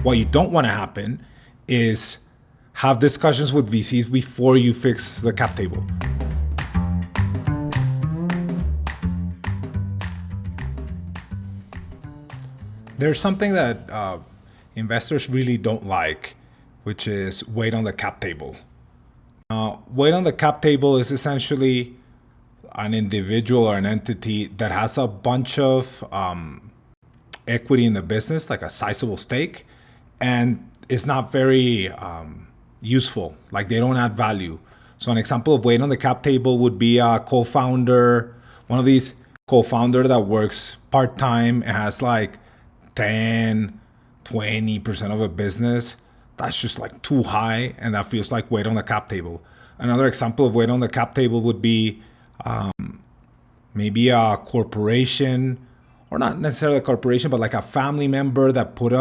What you don't want to happen is have discussions with VCs before you fix the cap table. There's something that investors really don't like, which is weight on the cap table. Now, weight on the cap table is essentially an individual or an entity that has a bunch of equity in the business, like a sizable stake, and it's not very useful. Like they don't add value. So an example of weight on the cap table would be a co-founder, one of these co-founder that works part-time and has like 10, 20% of a business. That's just like too high, and that feels like weight on the cap table. Another example of weight on the cap table would be maybe a corporation, or not necessarily a corporation, but like a family member that put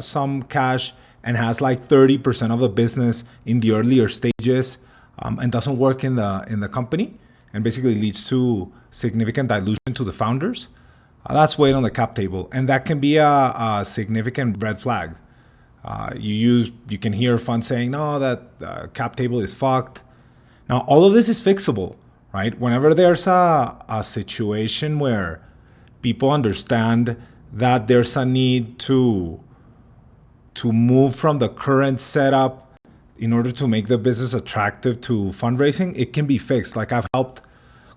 some cash and has like 30% of the business in the earlier stages and doesn't work in the company, and basically leads to significant dilution to the founders. That's weight on the cap table, and that can be a significant red flag. You can hear funds saying, no, that cap table is fucked. Now, all of this is fixable, right? Whenever there's a situation where people understand that there's a need to move from the current setup in order to make the business attractive to fundraising, it can be fixed. Like I've helped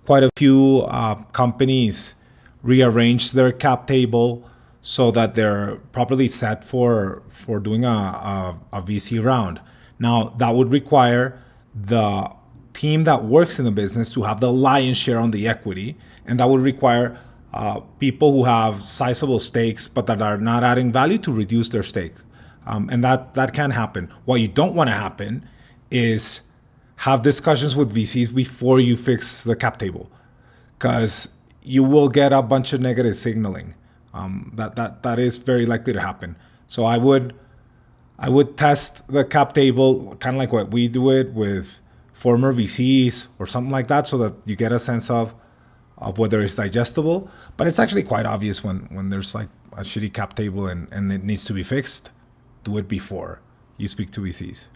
quite a few companies rearrange their cap table so that they're properly set for doing a VC round. Now, that would require the team that works in the business to have the lion's share on the equity, and that would require people who have sizable stakes but that are not adding value to reduce their stakes. And that can happen. What you don't want to happen is have discussions with VCs before you fix the cap table, because you will get a bunch of negative signaling. That is very likely to happen. So I would test the cap table kind of like what we do it with former VCs or something like that, so that you get a sense of whether it's digestible. But it's actually quite obvious when there's like a shitty cap table and it needs to be fixed. Do it before you speak to VCs.